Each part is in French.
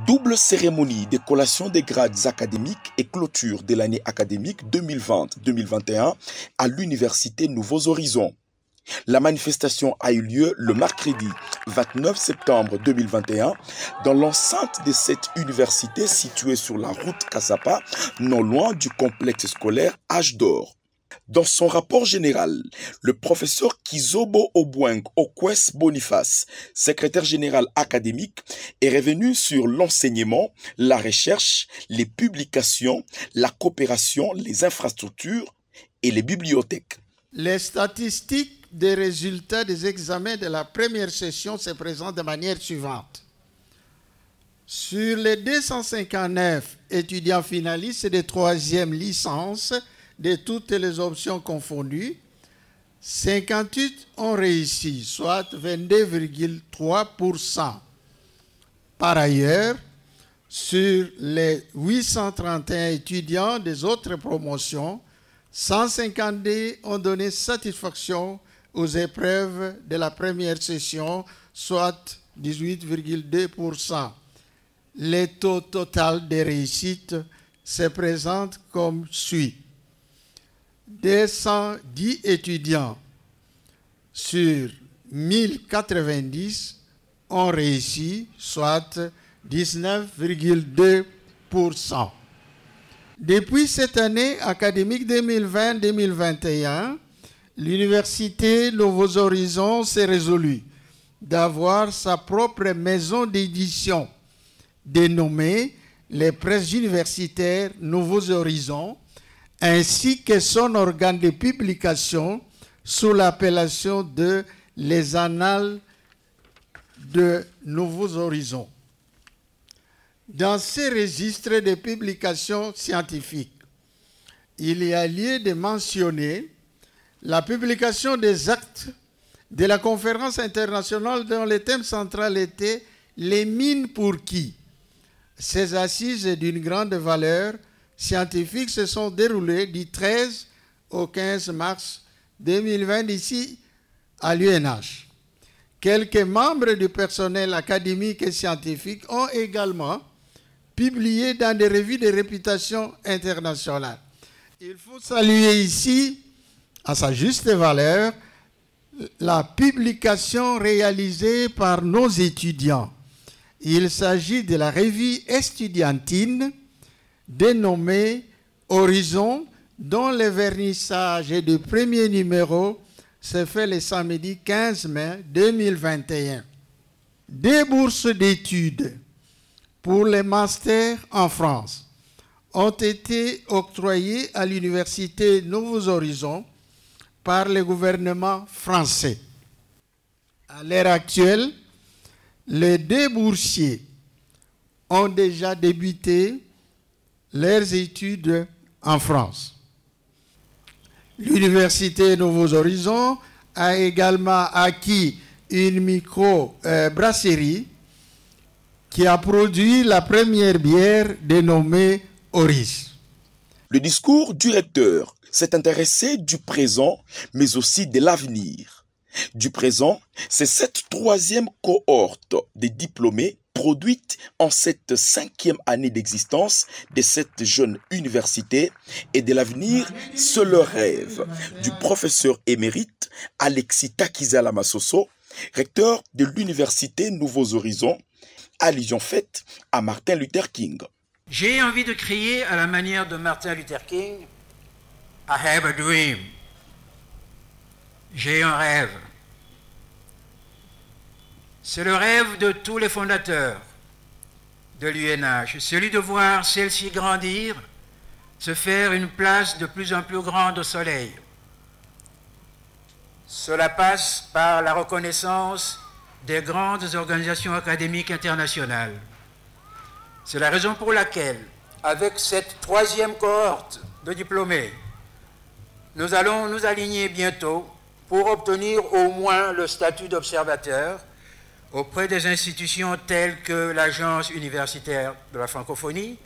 Double cérémonie de collation des grades académiques et clôture de l'année académique 2020-2021 à l'Université Nouveaux Horizons. La manifestation a eu lieu le mercredi 29 septembre 2021 dans l'enceinte de cette université située sur la route Kassapa, non loin du complexe scolaire Âge d'Or. Dans son rapport général, le professeur Kizobo Obweng Okwes Boniface, secrétaire général académique, est revenu sur l'enseignement, la recherche, les publications, la coopération, les infrastructures et les bibliothèques. Les statistiques des résultats des examens de la première session se présentent de manière suivante. Sur les 259 étudiants finalistes de troisième licence, de toutes les options confondues, 58 ont réussi, soit 22,3%. Par ailleurs, sur les 831 étudiants des autres promotions, 152 ont donné satisfaction aux épreuves de la première session, soit 18,2%. Le taux total de réussite se présente comme suit. 210 étudiants sur 1090 ont réussi, soit 19,2%. Depuis cette année académique 2020-2021, l'Université Nouveaux Horizons s'est résolue d'avoir sa propre maison d'édition dénommée les Presses universitaires Nouveaux Horizons, ainsi que son organe de publication sous l'appellation de Les Annales de Nouveaux Horizons. Dans ces registres de publications scientifiques, il y a lieu de mentionner la publication des actes de la conférence internationale dont le thème central était « Les mines pour qui ?» Ces assises d'une grande valeur scientifiques se sont déroulées du 13 au 15 mars 2020 ici à l'UNH. Quelques membres du personnel académique et scientifique ont également publié dans des revues de réputation internationale. Il faut saluer ici, à sa juste valeur, la publication réalisée par nos étudiants. Il s'agit de la revue estudiantine dénommé Horizon, dont le vernissage du premier numéro se fait le samedi 15 mai 2021. Des bourses d'études pour les masters en France ont été octroyées à l'Université Nouveaux Horizons par le gouvernement français. À l'heure actuelle, les 2 boursiers ont déjà débuté leurs études en France. L'Université Nouveaux Horizons a également acquis une micro-brasserie qui a produit la première bière dénommée Oris. Le discours du recteur s'est intéressé du présent, mais aussi de l'avenir. Du présent, c'est cette 3e cohorte de diplômés produite en cette 5e année d'existence de cette jeune université, et de l'avenir, c'est le rêve du professeur émérite Alexis Takizala Massoso, recteur de l'Université Nouveaux Horizons, allusion faite à Martin Luther King. J'ai envie de crier à la manière de Martin Luther King, I have a dream. J'ai un rêve. C'est le rêve de tous les fondateurs de l'UNH, celui de voir celle-ci grandir, se faire une place de plus en plus grande au soleil. Cela passe par la reconnaissance des grandes organisations académiques internationales. C'est la raison pour laquelle, avec cette 3e cohorte de diplômés, nous allons nous aligner bientôt pour obtenir au moins le statut d'observateur auprès des institutions telles que l'Agence universitaire de la francophonie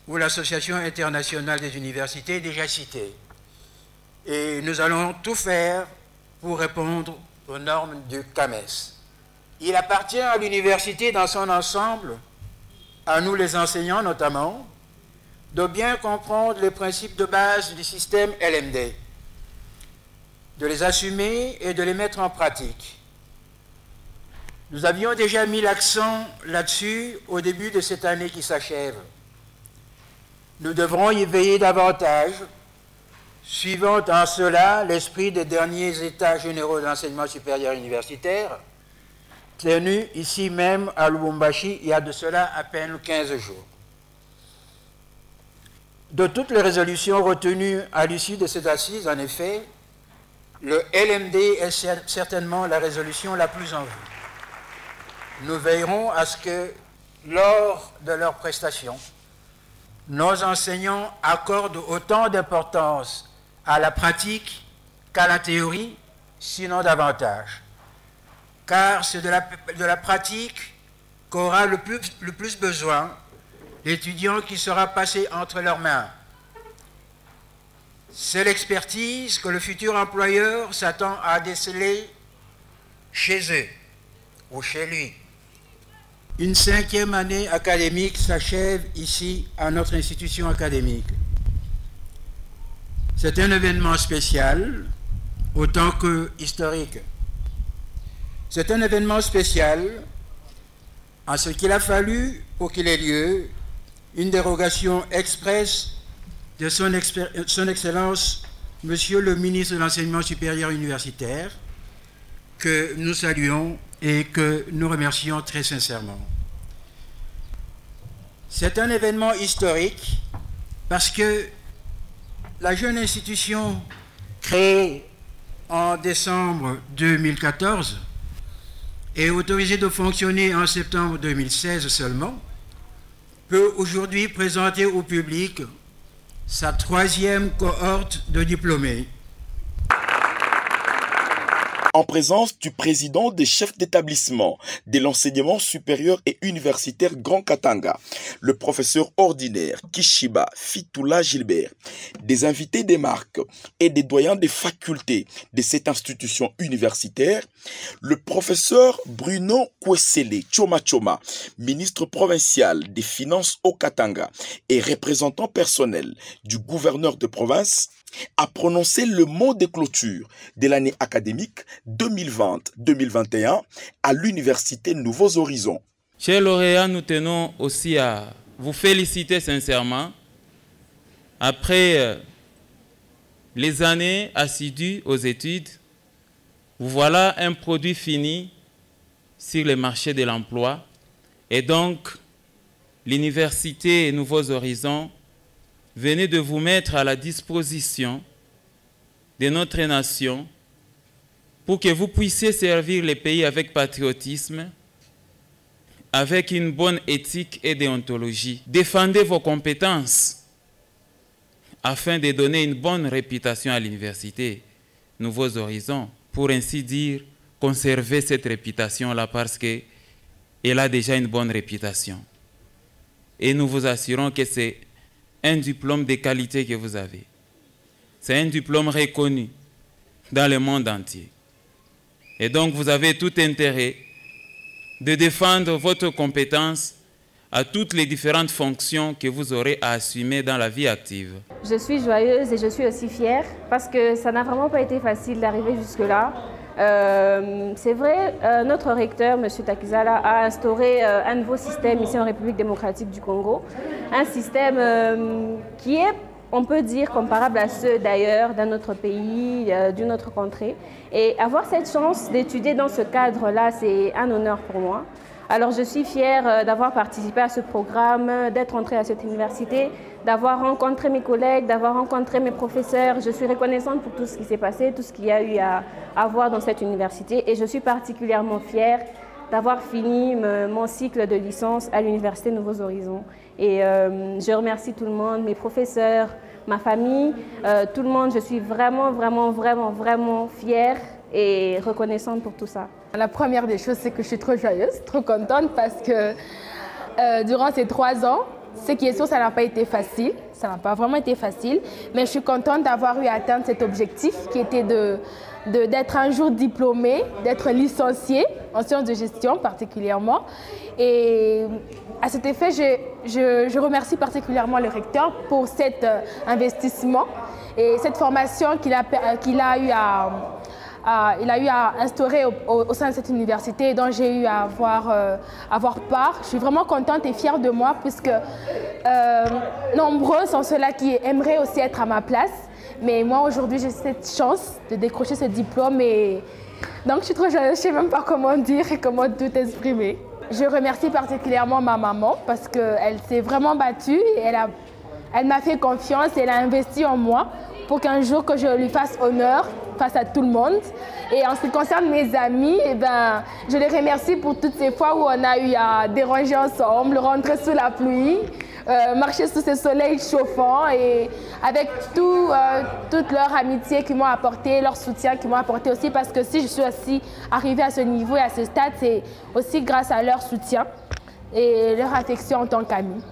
ou l'Association internationale des universités déjà citée. Et nous allons tout faire pour répondre aux normes du CAMES. Il appartient à l'université dans son ensemble, à nous les enseignants notamment, de bien comprendre les principes de base du système LMD, de les assumer et de les mettre en pratique. Nous avions déjà mis l'accent là-dessus au début de cette année qui s'achève. Nous devrons y veiller davantage, suivant en cela l'esprit des derniers États généraux de l'enseignement supérieur universitaire, tenus ici même à Lubumbashi il y a de cela à peine 15 jours. De toutes les résolutions retenues à l'issue de cette assise, en effet, le LMD est certainement la résolution la plus en vue. Nous veillerons à ce que, lors de leurs prestations, nos enseignants accordent autant d'importance à la pratique qu'à la théorie, sinon davantage. Car c'est de la pratique qu'aura le plus besoin l'étudiant qui sera passé entre leurs mains. C'est l'expertise que le futur employeur s'attend à déceler chez eux ou chez lui. Une 5e année académique s'achève ici à notre institution académique. C'est un événement spécial autant que historique. C'est un événement spécial en ce qu'il a fallu, pour qu'il ait lieu, une dérogation expresse de son Excellence, Monsieur le ministre de l'Enseignement supérieur universitaire, que nous saluons et que nous remercions très sincèrement. C'est un événement historique parce que la jeune institution créée en décembre 2014 et autorisée de fonctionner en septembre 2016 seulement, peut aujourd'hui présenter au public sa 3e cohorte de diplômés. En présence du président des chefs d'établissement de l'enseignement supérieur et universitaire Grand Katanga, le professeur ordinaire Kishiba Fitoula Gilbert, des invités des marques et des doyens des facultés de cette institution universitaire, le professeur Bruno Kwesele Choma Choma, ministre provincial des Finances au Katanga et représentant personnel du gouverneur de province, a prononcé le mot de clôture de l'année académique 2020-2021 à l'Université Nouveaux Horizons. Chers lauréats, nous tenons aussi à vous féliciter sincèrement. Après les années assidues aux études, vous voilà un produit fini sur le marché de l'emploi. Et donc, l'Université Nouveaux Horizons venez de vous mettre à la disposition de notre nation pour que vous puissiez servir les pays avec patriotisme, avec une bonne éthique et déontologie. Défendez vos compétences afin de donner une bonne réputation à l'Université Nouveaux Horizons, pour ainsi dire, conserver cette réputation-là parce qu'elle a déjà une bonne réputation. Et nous vous assurons que c'est un diplôme de qualité que vous avez. C'est un diplôme reconnu dans le monde entier. Et donc, vous avez tout intérêt de défendre votre compétence à toutes les différentes fonctions que vous aurez à assumer dans la vie active. Je suis joyeuse et je suis aussi fière parce que ça n'a vraiment pas été facile d'arriver jusque-là. C'est vrai, notre recteur, M. Takizala, a instauré un nouveau système ici en République démocratique du Congo. Un système qui est, on peut dire, comparable à ceux d'ailleurs d'un autre pays, d'une autre contrée. Et avoir cette chance d'étudier dans ce cadre-là, c'est un honneur pour moi. Alors je suis fière d'avoir participé à ce programme, d'être entrée à cette université, d'avoir rencontré mes collègues, d'avoir rencontré mes professeurs. Je suis reconnaissante pour tout ce qui s'est passé, tout ce qu'il y a eu à voir dans cette université. Et je suis particulièrement fière d'avoir fini mon cycle de licence à l'Université Nouveaux Horizons. Et je remercie tout le monde, mes professeurs, ma famille, tout le monde. Je suis vraiment fière et reconnaissante pour tout ça. La première des choses, c'est que je suis trop joyeuse, trop contente parce que durant ces 3 ans, Ce qui est sûr, ça n'a pas été facile. Ça n'a pas vraiment été facile. Mais je suis contente d'avoir eu à atteindre cet objectif qui était d'être un jour diplômée, d'être licenciée en sciences de gestion particulièrement. Et à cet effet, je remercie particulièrement le recteur pour cet investissement et cette formation qu'il a eu à instaurer au sein de cette université et dont j'ai eu à avoir part. Je suis vraiment contente et fière de moi puisque nombreux sont ceux-là qui aimeraient aussi être à ma place. Mais moi, aujourd'hui, j'ai cette chance de décrocher ce diplôme et donc je suis trop jeune, je ne sais même pas comment dire et comment tout exprimer. Je remercie particulièrement ma maman parce qu'elle s'est vraiment battue et elle m'a fait confiance et elle a investi en moi pour qu'un jour que je lui fasse honneur face à tout le monde. Et en ce qui concerne mes amis, je les remercie pour toutes ces fois où on a eu à déranger ensemble, rentrer sous la pluie, marcher sous ce soleil chauffant et avec toute leur amitié qu'ils m'ont apporté, leur soutien qu'ils m'ont apporté aussi parce que si je suis aussi arrivée à ce niveau et à ce stade, c'est aussi grâce à leur soutien et leur affection en tant qu'amie.